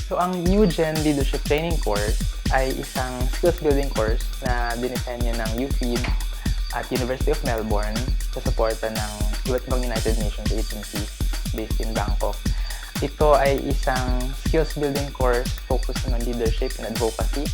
So, ang New Gen Leadership Training Course ay isang skills building course na dinisenyo ng UFED at University of Melbourne sa suporta ng iba't ibang United Nations agencies based in Bangkok. Ito ay isang skills building course focused on leadership and advocacy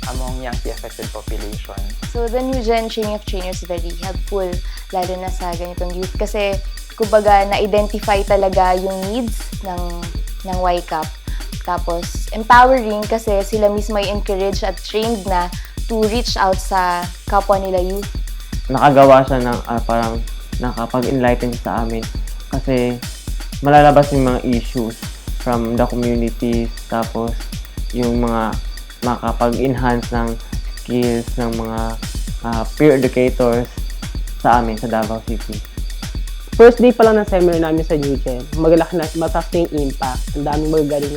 among young affected population. So the New Gen Training of Trainers is very helpful, lalo na sa ganitong youth. Kasi, kumbaga, na-identify talaga yung needs ng YCAP. Tapos, empowering kasi sila mismo ay encourage at trained na to reach out sa kapwa nila youth. Nakagawa siya ng parang nakapag-enlighten sa amin kasi malalabas yung mga issues from the communities, tapos yung mga makapag-enhance ng skills ng mga peer educators sa amin sa Davao City. First day pa lang ng seminar namin sa New Gen, mataas na yung impact. Ang daming magagaling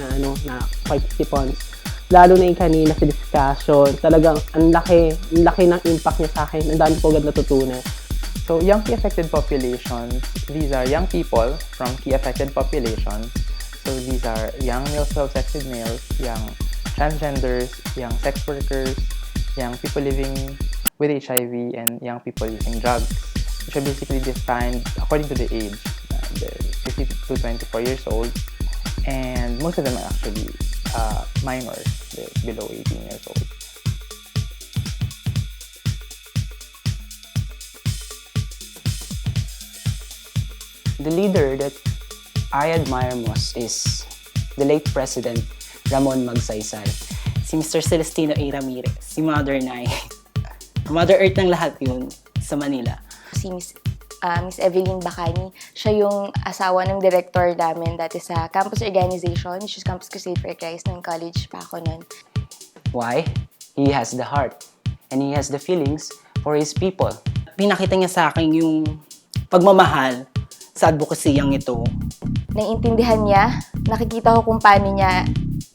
na participants. Lalo na yung kanina sa discussion, talagang ang laki ng impact niya sa akin. Ang dami ko agad natutunan. So, young key affected populations, these are young people from key affected populations. So, these are young males, well-sexed males, young transgenders, young sex workers, young people living with HIV, and young people using drugs, which are basically defined according to the age. They're 50 to 24 years old, and most of them are actually minors, they're below 18 years old. The leader that I admire most is the late President Ramon Magsaysay. Si Mr. Celestino A. Ramirez, si Mother Nay. Mother Earth ng lahat yun sa Manila. Si Miss Evelyn Bacani, siya yung asawa ng director namin dati sa campus organization, which is Campus Crusade for Christ, ng college pa ako nun. Why? He has the heart and he has the feelings for his people. Pinakita niya sa akin yung pagmamahal sa advocasy-yang ito. Naiintindihan niya, nakikita ko kung paano niya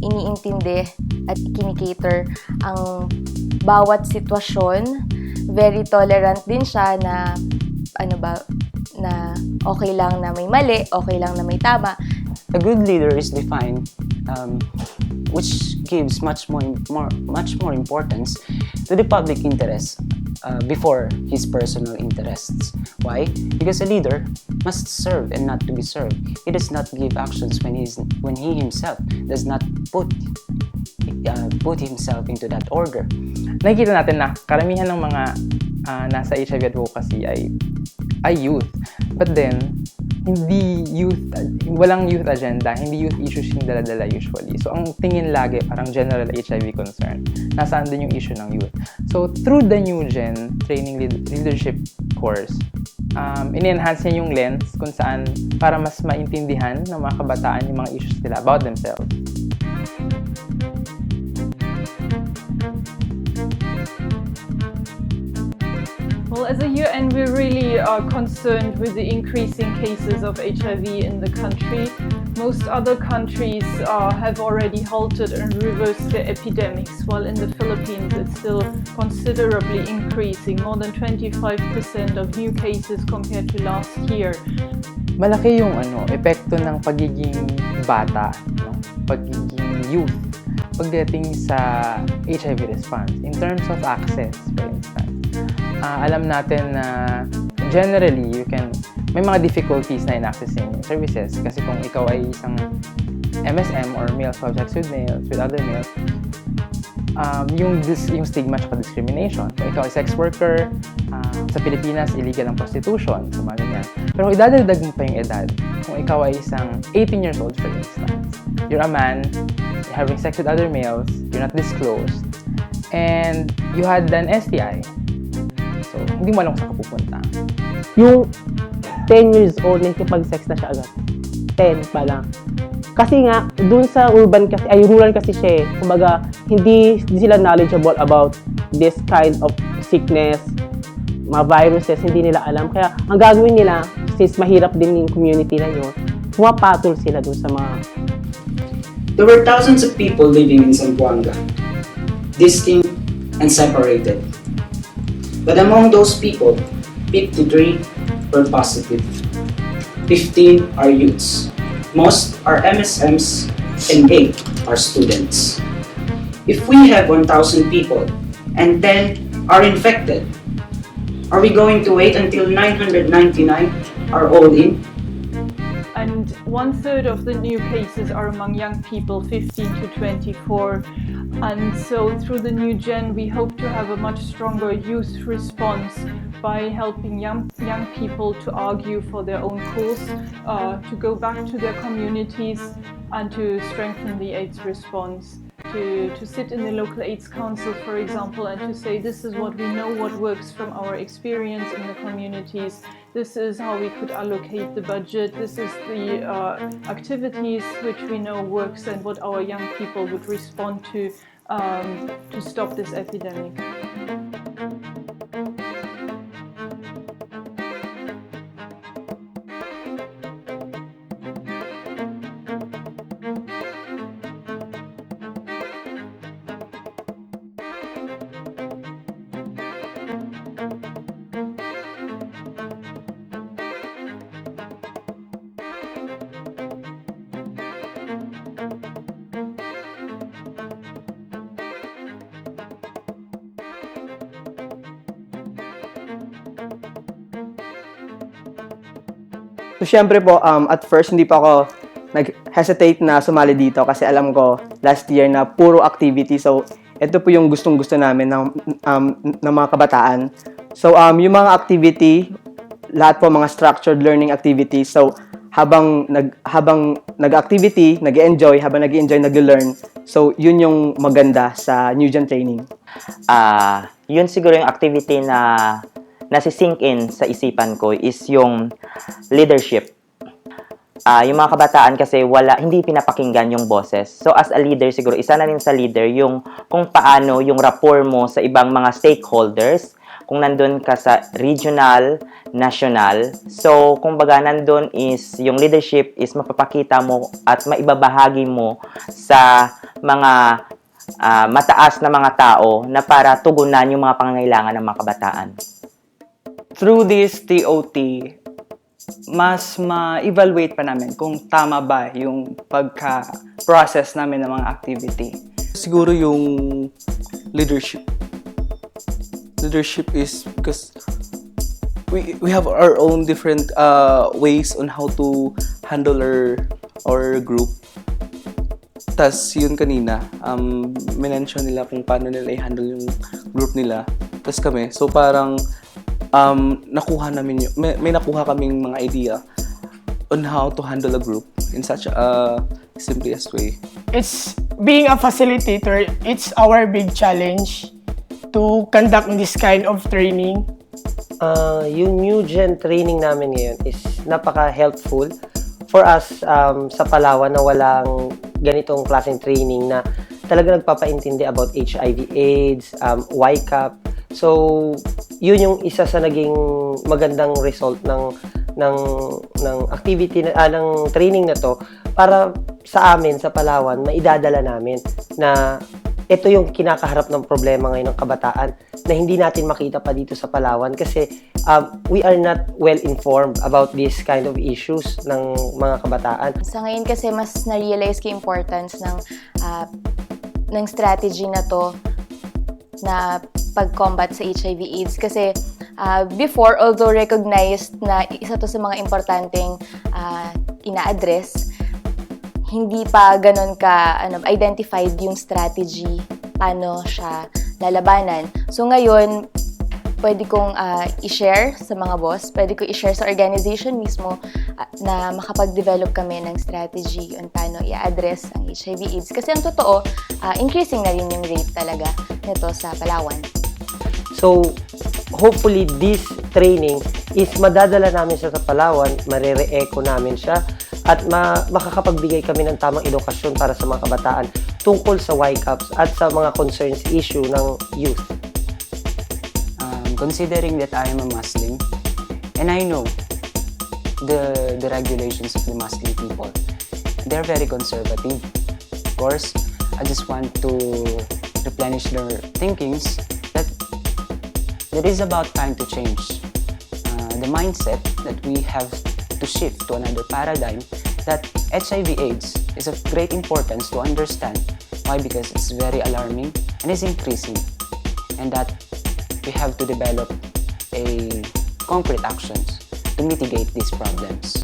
iniintindi at kinikater ang bawat sitwasyon. Very tolerant din siya na na okay lang na may mali, okay lang na may tama. A good leader is defined which gives much more importance to the public interest before his personal interests. Why? Because a leader must serve and not to be served. He does not give actions when he himself does not put himself into that order. Nakikita natin na karamihan ng mga nasa HIV advocacy ay youth. But then, walang youth agenda, hindi youth issues yung dala-dala usually. So, ang tingin lagi, parang general HIV concern, nasaan din yung issue ng youth. So, through the New Gen Training Leadership course, in-enhance niya yung lens kung saan para mas maintindihan ng mga kabataan yung mga issues nila about themselves. Well, as a UN, we really are concerned with the increasing cases of HIV in the country. Most other countries have already halted and reversed their epidemics, while in the Philippines it's still considerably increasing, more than 25% of new cases compared to last year. Malaki yung epekto ng pagiging bata, pagiging youth, pagdating sa HIV response. In terms of access, for instance, alam natin na generally, may mga difficulties na in accessing services kasi kung ikaw ay isang MSM or male subjects with males, with other males, yung stigma at discrimination. Kung ikaw ay sex worker, sa Pilipinas, illegal ang prostitution, so mga ganyan. Pero kung idadagdag mo pa yung edad, kung ikaw ay isang 18 years old, for instance, you're a man, you're having sex with other males, you're not disclosed, and you had an STI, so hindi mo alam kung saan ka pupunta. Yung 10 years old, nakikipag-sex na siya agad. 10 pa lang. Kasi nga, dun sa rural kasi siya eh. Kumbaga, hindi sila knowledgeable about this kind of sickness, mga viruses, hindi nila alam. Kaya, ang gagawin nila, since mahirap din yung community na yun, pumapatol sila dun sa mga... There were thousands of people living in Zamboanga, distinct and separated. But among those people, 53 were positive. 15 are youths. Most are MSMs and 8 are students. If we have 1,000 people and 10 are infected, are we going to wait until 999 are all in? And 1/3 of the new cases are among young people 15 to 24. And so through the new gen, we hope to have a much stronger youth response by helping young people to argue for their own cause, to go back to their communities and to strengthen the AIDS response. To sit in the local AIDS council, for example, and to say this is what we know, what works from our experience in the communities. This is how we could allocate the budget. This is the activities which we know works and what our young people would respond to stop this epidemic. So, syempre po, at first, hindi pa ako nag-hesitate na sumali dito kasi alam ko last year na puro activity. So, ito po yung gustong-gusto namin ng mga kabataan. So, yung mga activity, lahat po mga structured learning activities. So, habang nag-activity, nag-enjoy, nag-learn. So, yun yung maganda sa New Gen training. Yun siguro yung activity na nasi-sink in sa isipan ko is yung leadership. Yung mga kabataan kasi hindi pinapakinggan yung boses. So as a leader siguro, isa na rin sa leader yung kung paano yung rapport mo sa ibang mga stakeholders, kung nandun ka sa regional, national. So kumbaga nandun is yung leadership is mapapakita mo at maibabahagi mo sa mga mataas na mga tao na para tugunan yung mga pangangailangan ng mga kabataan. Through this TOT, mas ma-evaluate pa namin kung tama ba yung pagka-process namin ng mga activity. Siguro yung leadership. Leadership is because we have our own different ways on how to handle our group. Tas yun kanina, minention nila kung paano nila i-handle yung group nila. Tas kami, so parang nakuha namin may nakuha kaming mga idea on how to handle a group in such a simplest way. It's being a facilitator, it's our big challenge to conduct this kind of training. Yung New Gen training namin ngayon is napaka-helpful for us sa Palawan na walang ganitong klaseng training na talaga nagpapaintindi about HIV/AIDS, YCAP. So, yun yung isa sa naging magandang result ng activity ng training na to para sa amin sa Palawan maidadala namin na ito yung kinakaharap ng problema ngayon ng kabataan na hindi natin makita pa dito sa Palawan kasi we are not well informed about this kind of issues ng mga kabataan. Sa ngayon kasi mas na-realize ko yung importance ng strategy na to na pag-combat sa HIV/AIDS kasi before, although recognized na isa to sa mga importanteng ina-address, hindi pa ganun ka identified yung strategy paano siya lalabanan. So ngayon, pwede kong i-share sa mga boss, pwede ko i-share sa organization mismo na makapag-develop kami ng strategy on paano i-address ang HIV/AIDS. Kasi ang totoo, increasing na rin yung rate talaga nito sa Palawan. So, hopefully this training is madadala namin siya sa Palawan, marere-echo namin siya, at makakapagbigay kami ng tamang edukasyon para sa mga kabataan tungkol sa YCAPs at sa mga concerns issue ng youth. Considering that I am a Muslim, and I know the regulations of the Muslim people, they're very conservative. Of course, I just want to replenish their thinkings that it is about time to change the mindset that we have to shift to another paradigm that HIV/AIDS is of great importance to understand. Why? Because it's very alarming and is increasing, and that we have to develop a concrete actions to mitigate these problems.